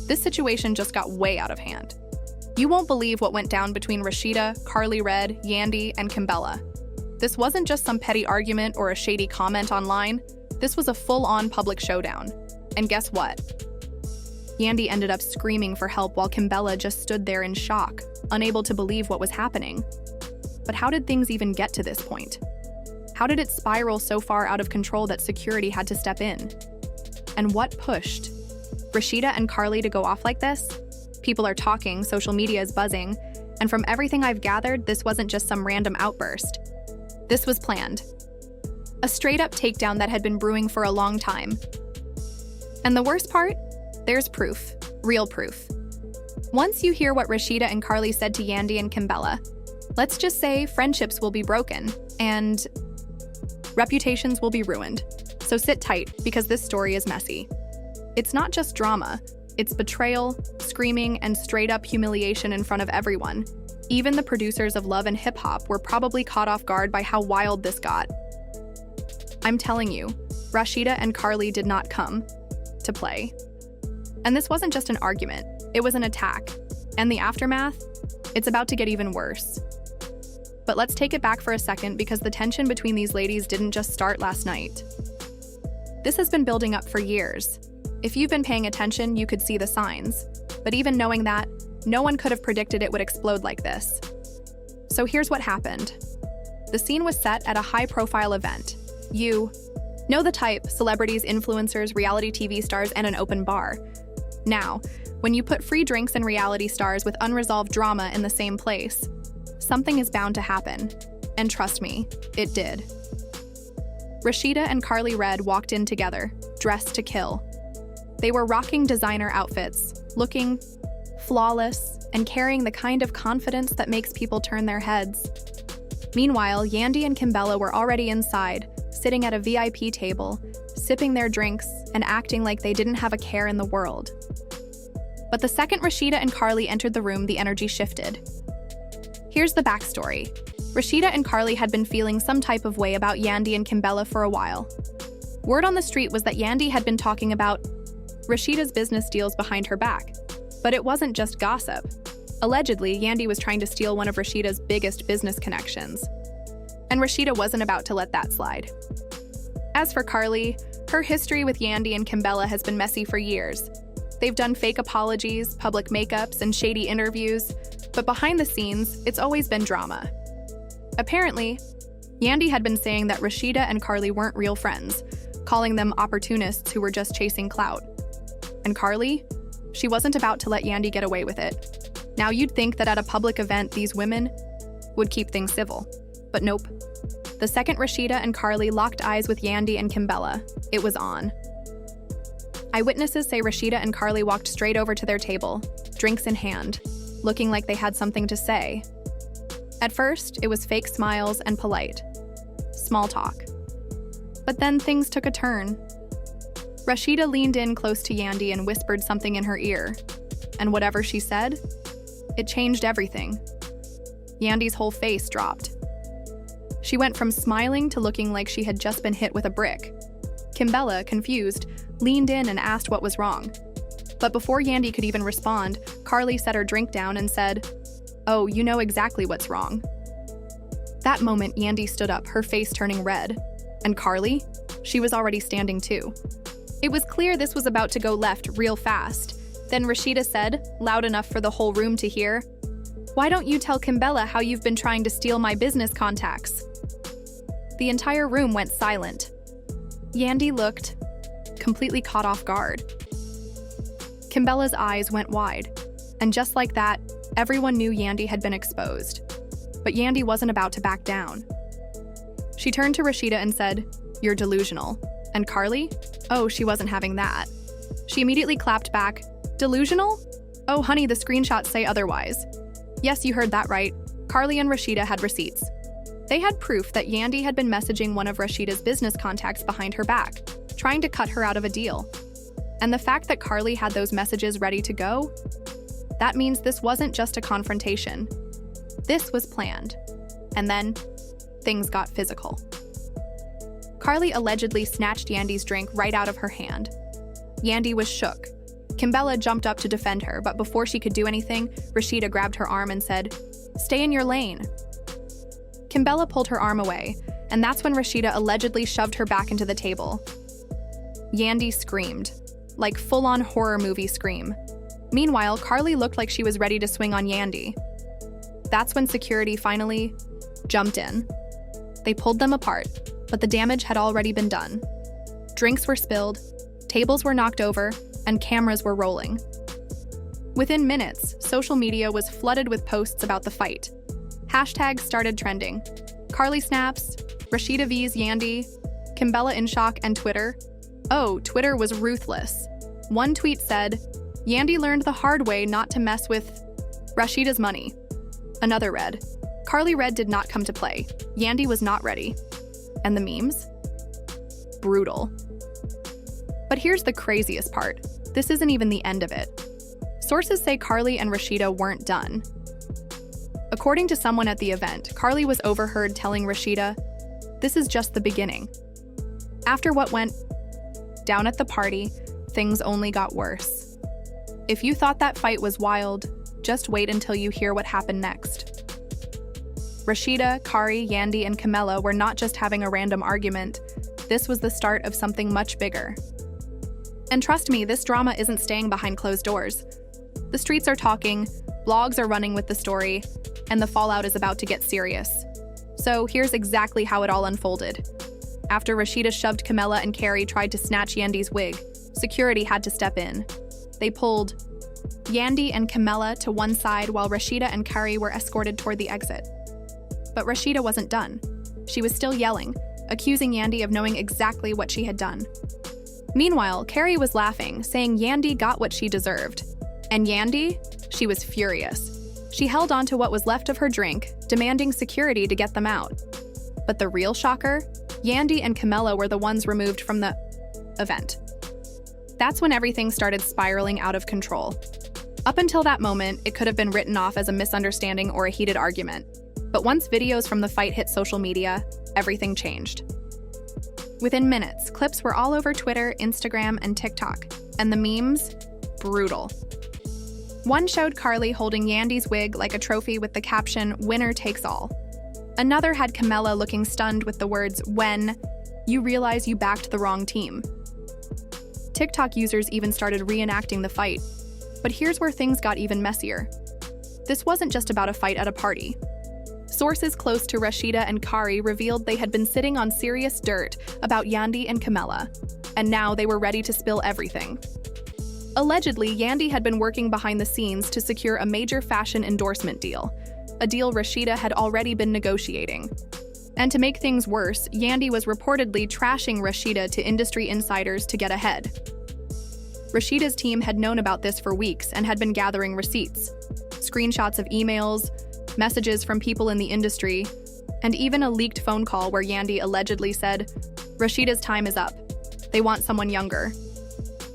this situation just got way out of hand. You won't believe what went down between Rasheeda, Karlie Redd, Yandy, and Kimbella. This wasn't just some petty argument or a shady comment online. This was a full-on public showdown. And guess what? Yandy ended up screaming for help while Kimbella just stood there in shock, unable to believe what was happening. But how did things even get to this point? How did it spiral so far out of control that security had to step in? And what pushed Rasheeda and Karlie to go off like this? People are talking, social media is buzzing, and from everything I've gathered, this wasn't just some random outburst. This was planned. A straight-up takedown that had been brewing for a long time. And the worst part? There's proof. Real proof. Once you hear what Rasheeda and Karlie said to Yandy and Kimbella, let's just say friendships will be broken, and reputations will be ruined. So sit tight, because this story is messy. It's not just drama. It's betrayal, screaming, and straight-up humiliation in front of everyone. Even the producers of Love and Hip Hop were probably caught off guard by how wild this got. I'm telling you, Rasheeda and Karlie did not come to play. And this wasn't just an argument, it was an attack. And the aftermath? It's about to get even worse. But let's take it back for a second, because the tension between these ladies didn't just start last night. This has been building up for years. If you've been paying attention, you could see the signs. But even knowing that, no one could have predicted it would explode like this. So here's what happened. The scene was set at a high-profile event. You know the type: celebrities, influencers, reality TV stars, and an open bar. Now, when you put free drinks and reality stars with unresolved drama in the same place, something is bound to happen. And trust me, it did. Rasheeda and Karlie Redd walked in together, dressed to kill. They were rocking designer outfits, looking flawless, and carrying the kind of confidence that makes people turn their heads. Meanwhile, Yandy and Kimbella were already inside, sitting at a VIP table, sipping their drinks, and acting like they didn't have a care in the world. But the second Rasheeda and Karlie entered the room, the energy shifted. Here's the backstory. Rasheeda and Karlie had been feeling some type of way about Yandy and Kimbella for a while. Word on the street was that Yandy had been talking about Rasheeda's business deals behind her back. But it wasn't just gossip. Allegedly, Yandy was trying to steal one of Rasheeda's biggest business connections. And Rasheeda wasn't about to let that slide. As for Karlie, her history with Yandy and Kimbella has been messy for years. They've done fake apologies, public makeups, and shady interviews, but behind the scenes, it's always been drama. Apparently, Yandy had been saying that Rasheeda and Karlie weren't real friends, calling them opportunists who were just chasing clout. And Karlie? She wasn't about to let Yandy get away with it. Now you'd think that at a public event, these women would keep things civil. But nope. The second Rasheeda and Karlie locked eyes with Yandy and Kimbella, it was on. Eyewitnesses say Rasheeda and Karlie walked straight over to their table, drinks in hand, looking like they had something to say. At first, it was fake smiles and polite, small talk. But then things took a turn. Rasheeda leaned in close to Yandy and whispered something in her ear, and whatever she said, it changed everything. Yandy's whole face dropped. She went from smiling to looking like she had just been hit with a brick. Kimbella, confused, leaned in and asked what was wrong. But before Yandy could even respond, Karlie set her drink down and said, "Oh, you know exactly what's wrong." That moment, Yandy stood up, her face turning red. And Karlie? She was already standing too. It was clear this was about to go left real fast. Then Rasheeda said, loud enough for the whole room to hear, "Why don't you tell Kimbella how you've been trying to steal my business contacts?" The entire room went silent. Yandy looked completely caught off guard. Kimbella's eyes went wide, and just like that, everyone knew Yandy had been exposed. But Yandy wasn't about to back down. She turned to Rasheeda and said, "You're delusional." And Karlie? Oh, she wasn't having that. She immediately clapped back, "Delusional? Oh, honey, the screenshots say otherwise." Yes, you heard that right. Karlie and Rasheeda had receipts. They had proof that Yandy had been messaging one of Rasheeda's business contacts behind her back, trying to cut her out of a deal. And the fact that Karlie had those messages ready to go, that means this wasn't just a confrontation. This was planned. And then, things got physical. Karlie allegedly snatched Yandy's drink right out of her hand. Yandy was shook. Kimbella jumped up to defend her, but before she could do anything, Rasheeda grabbed her arm and said, "Stay in your lane." Kimbella pulled her arm away, and that's when Rasheeda allegedly shoved her back into the table. Yandy screamed, like full-on horror movie scream. Meanwhile, Karlie looked like she was ready to swing on Yandy. That's when security finally jumped in. They pulled them apart, but the damage had already been done. Drinks were spilled, tables were knocked over, and cameras were rolling. Within minutes, social media was flooded with posts about the fight. Hashtags started trending. Karlie snaps, Rasheeda vs Yandy, Kimbella in shock, and Twitter. Oh, Twitter was ruthless. One tweet said, "Yandy learned the hard way not to mess with Rasheeda's money." Another read, "Karlie Redd did not come to play. Yandy was not ready." And the memes? Brutal. But here's the craziest part. This isn't even the end of it. Sources say Karlie and Rasheeda weren't done. According to someone at the event, Karlie was overheard telling Rasheeda, "This is just the beginning." After what went down at the party, things only got worse. If you thought that fight was wild, just wait until you hear what happened next. Rasheeda, Karlie, Yandy, and Kimbella were not just having a random argument. This was the start of something much bigger. And trust me, this drama isn't staying behind closed doors. The streets are talking, blogs are running with the story, and the fallout is about to get serious. So here's exactly how it all unfolded. After Rasheeda shoved Kimbella and Karlie tried to snatch Yandy's wig, security had to step in. They pulled Yandy and Kimbella to one side while Rasheeda and Karlie were escorted toward the exit. But Rasheeda wasn't done. She was still yelling, accusing Yandy of knowing exactly what she had done. Meanwhile, Karlie was laughing, saying Yandy got what she deserved. And Yandy? She was furious. She held on to what was left of her drink, demanding security to get them out. But the real shocker? Yandy and Kimbella were the ones removed from the event. That's when everything started spiraling out of control. Up until that moment, it could have been written off as a misunderstanding or a heated argument. But once videos from the fight hit social media, everything changed. Within minutes, clips were all over Twitter, Instagram, and TikTok, and the memes? Brutal. One showed Karlie holding Yandy's wig like a trophy with the caption, "Winner takes all." Another had Kimbella looking stunned with the words, "When you realize you backed the wrong team." TikTok users even started reenacting the fight. But here's where things got even messier. This wasn't just about a fight at a party. Sources close to Rasheeda and Karlie revealed they had been sitting on serious dirt about Yandy and Kimbella, and now they were ready to spill everything. Allegedly, Yandy had been working behind the scenes to secure a major fashion endorsement deal, a deal Rasheeda had already been negotiating. And to make things worse, Yandy was reportedly trashing Rasheeda to industry insiders to get ahead. Rasheeda's team had known about this for weeks and had been gathering receipts, screenshots of emails, messages from people in the industry, and even a leaked phone call where Yandy allegedly said, "Rasheeda's time is up. They want someone younger."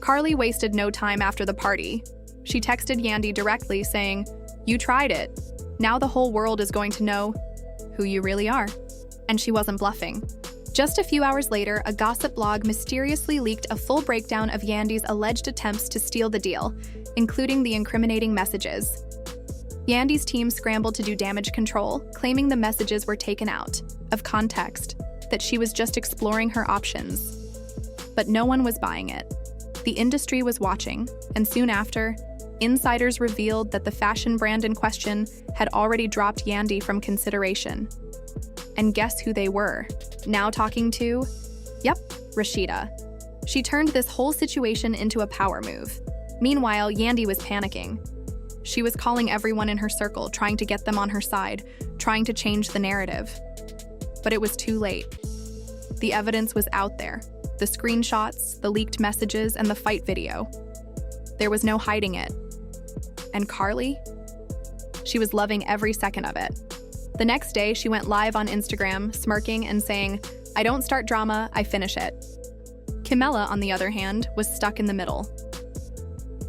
Karlie wasted no time after the party. She texted Yandy directly saying, "You tried it. Now the whole world is going to know who you really are." And she wasn't bluffing. Just a few hours later, a gossip blog mysteriously leaked a full breakdown of Yandy's alleged attempts to steal the deal, including the incriminating messages. Yandy's team scrambled to do damage control, claiming the messages were taken out of context, that she was just exploring her options. But no one was buying it. The industry was watching, and soon after, insiders revealed that the fashion brand in question had already dropped Yandy from consideration. And guess who they were? Now talking to? Yep, Rasheeda. She turned this whole situation into a power move. Meanwhile, Yandy was panicking. She was calling everyone in her circle, trying to get them on her side, trying to change the narrative. But it was too late. The evidence was out there. The screenshots, the leaked messages, and the fight video. There was no hiding it. And Karlie? She was loving every second of it. The next day, she went live on Instagram, smirking and saying, "I don't start drama, I finish it." Kimbella, on the other hand, was stuck in the middle.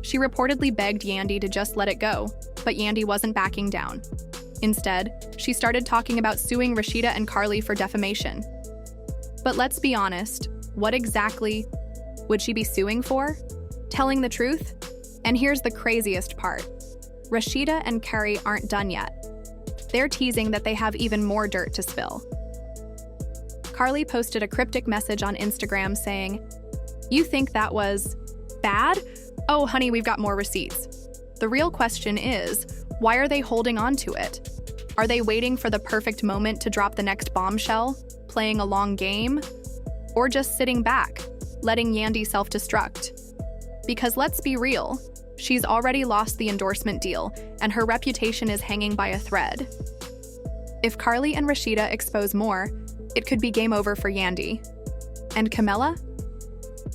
She reportedly begged Yandy to just let it go, but Yandy wasn't backing down. Instead, she started talking about suing Rasheeda and Karlie for defamation. But let's be honest, what exactly would she be suing for? Telling the truth? And here's the craziest part. Rasheeda and Karlie aren't done yet. They're teasing that they have even more dirt to spill. Karlie posted a cryptic message on Instagram saying, "You think that was bad? Oh, honey, we've got more receipts." The real question is, why are they holding on to it? Are they waiting for the perfect moment to drop the next bombshell, playing a long game, or just sitting back, letting Yandy self-destruct? Because let's be real, she's already lost the endorsement deal, and her reputation is hanging by a thread. If Karlie and Rasheeda expose more, it could be game over for Yandy. And Kimbella?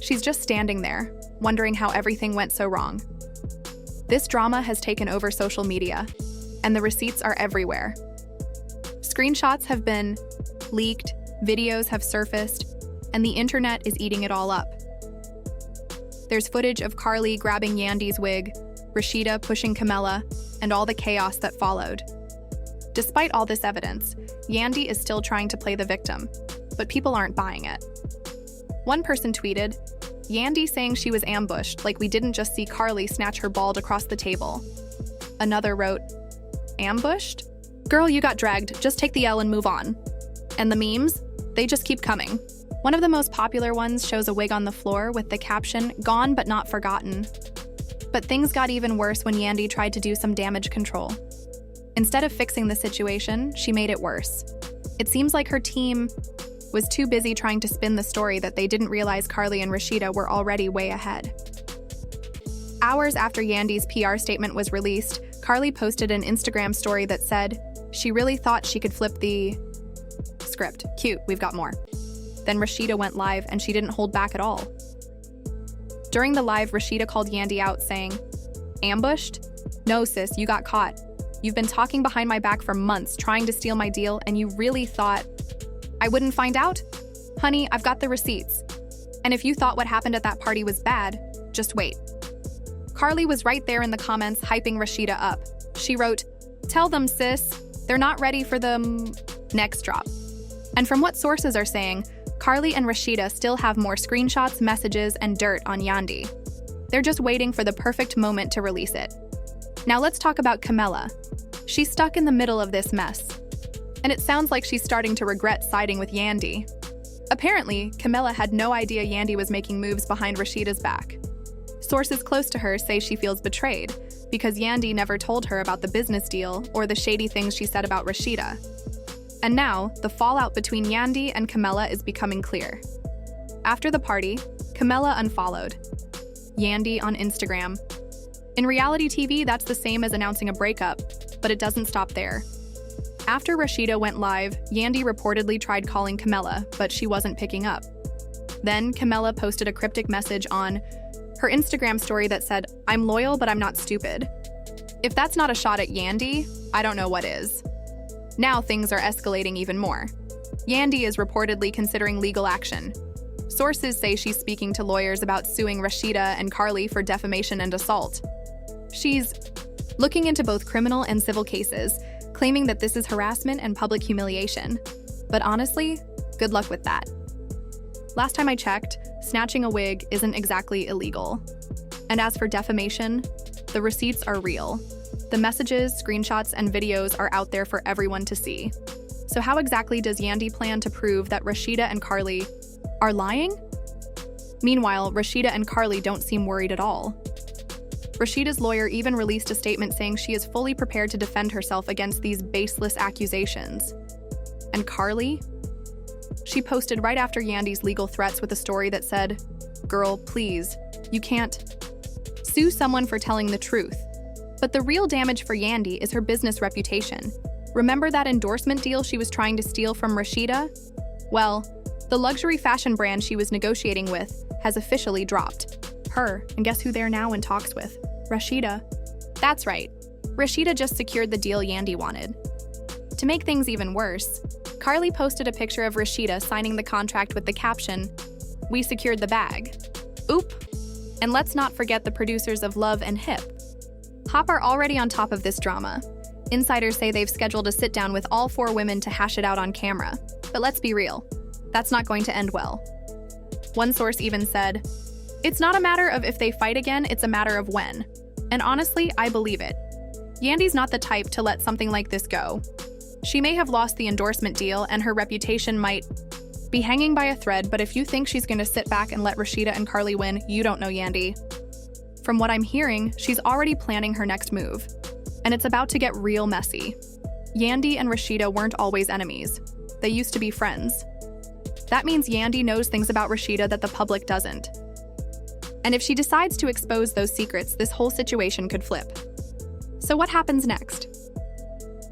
She's just standing there, wondering how everything went so wrong. This drama has taken over social media, and the receipts are everywhere. Screenshots have been leaked, videos have surfaced, and the internet is eating it all up. There's footage of Karlie grabbing Yandy's wig, Rasheeda pushing Kimbella, and all the chaos that followed. Despite all this evidence, Yandy is still trying to play the victim, but people aren't buying it. One person tweeted, "Yandy saying she was ambushed, like we didn't just see Karlie snatch her bald across the table." Another wrote, "Ambushed? Girl, you got dragged, just take the L and move on." And the memes? They just keep coming. One of the most popular ones shows a wig on the floor with the caption, "Gone but not forgotten." But things got even worse when Yandy tried to do some damage control. Instead of fixing the situation, she made it worse. It seems like her team was too busy trying to spin the story that they didn't realize Karlie and Rasheeda were already way ahead. Hours after Yandy's PR statement was released, Karlie posted an Instagram story that said, she really thought she could flip the script. Cute, we've got more. Then Rasheeda went live and she didn't hold back at all. During the live, Rasheeda called Yandy out saying, "Ambushed? No sis, you got caught. You've been talking behind my back for months trying to steal my deal and you really thought I wouldn't find out? Honey, I've got the receipts. And if you thought what happened at that party was bad, just wait." Karlie was right there in the comments hyping Rasheeda up. She wrote, "Tell them, sis, they're not ready for the next drop." And from what sources are saying, Karlie and Rasheeda still have more screenshots, messages, and dirt on Yandy. They're just waiting for the perfect moment to release it. Now let's talk about Kimbella. She's stuck in the middle of this mess. And it sounds like she's starting to regret siding with Yandy. Apparently, Kimbella had no idea Yandy was making moves behind Rasheeda's back. Sources close to her say she feels betrayed because Yandy never told her about the business deal or the shady things she said about Rasheeda. And now, the fallout between Yandy and Kimbella is becoming clear. After the party, Kimbella unfollowed Yandy on Instagram. In reality TV, that's the same as announcing a breakup, but it doesn't stop there. After Rasheeda went live, Yandy reportedly tried calling Kimbella, but she wasn't picking up. Then, Kimbella posted a cryptic message on her Instagram story that said, "I'm loyal, but I'm not stupid." If that's not a shot at Yandy, I don't know what is. Now things are escalating even more. Yandy is reportedly considering legal action. Sources say she's speaking to lawyers about suing Rasheeda and Karlie for defamation and assault. She's looking into both criminal and civil cases, claiming that this is harassment and public humiliation. But honestly, good luck with that. Last time I checked, snatching a wig isn't exactly illegal. And as for defamation, the receipts are real. The messages, screenshots, and videos are out there for everyone to see. So how exactly does Yandy plan to prove that Rasheeda and Karlie are lying? Meanwhile, Rasheeda and Karlie don't seem worried at all. Rasheeda's lawyer even released a statement saying she is fully prepared to defend herself against these baseless accusations. And Karlie? She posted right after Yandy's legal threats with a story that said, "Girl, please, you can't sue someone for telling the truth." But the real damage for Yandy is her business reputation. Remember that endorsement deal she was trying to steal from Rasheeda? Well, the luxury fashion brand she was negotiating with has officially dropped her, and guess who they're now in talks with? Rasheeda. That's right, Rasheeda just secured the deal Yandy wanted. To make things even worse, Karlie posted a picture of Rasheeda signing the contract with the caption, "We secured the bag." Oop! And let's not forget the producers of Love and Hip. Hop are already on top of this drama. Insiders say they've scheduled a sit-down with all 4 women to hash it out on camera. But let's be real, that's not going to end well. One source even said, It's not a matter of if they fight again, it's a matter of when. And honestly, I believe it. Yandy's not the type to let something like this go. She may have lost the endorsement deal and her reputation might be hanging by a thread, but if you think she's going to sit back and let Rasheeda and Karlie win, you don't know Yandy. From what I'm hearing, she's already planning her next move. And it's about to get real messy. Yandy and Rasheeda weren't always enemies. They used to be friends. That means Yandy knows things about Rasheeda that the public doesn't. And if she decides to expose those secrets, this whole situation could flip. So what happens next?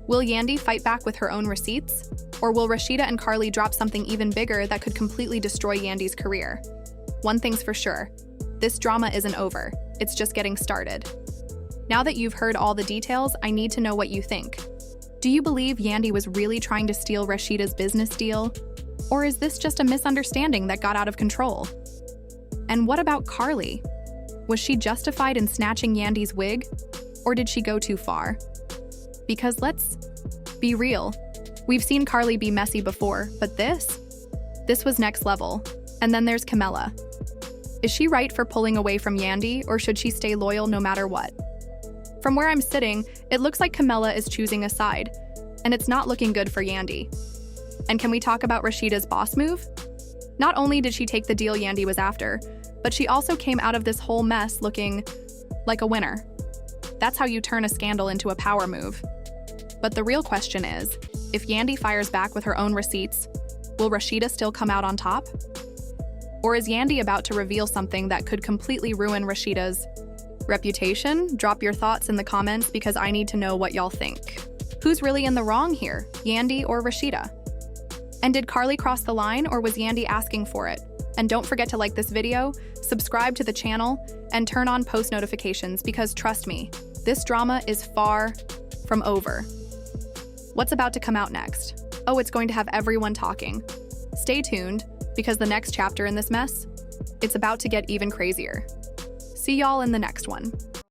Will Yandy fight back with her own receipts? Or will Rasheeda and Karlie drop something even bigger that could completely destroy Yandy's career? One thing's for sure, this drama isn't over, it's just getting started. Now that you've heard all the details, I need to know what you think. Do you believe Yandy was really trying to steal Rasheeda's business deal? Or is this just a misunderstanding that got out of control? And what about Karlie? Was she justified in snatching Yandy's wig? Or did she go too far? Because let's be real. We've seen Karlie be messy before, but this was next level. And then there's Kimbella. Is she right for pulling away from Yandy, or should she stay loyal no matter what? From where I'm sitting, it looks like Kimbella is choosing a side, and it's not looking good for Yandy. And can we talk about Rasheeda's boss move? Not only did she take the deal Yandy was after, but she also came out of this whole mess looking like a winner. That's how you turn a scandal into a power move. But the real question is, if Yandy fires back with her own receipts, will Rasheeda still come out on top? Or is Yandy about to reveal something that could completely ruin Rasheeda's reputation? Drop your thoughts in the comments because I need to know what y'all think. Who's really in the wrong here, Yandy or Rasheeda? And did Karlie cross the line, or was Yandy asking for it? And don't forget to like this video, subscribe to the channel, and turn on post notifications because trust me, this drama is far from over. What's about to come out next? Oh, it's going to have everyone talking. Stay tuned, because the next chapter in this mess, it's about to get even crazier. See y'all in the next one.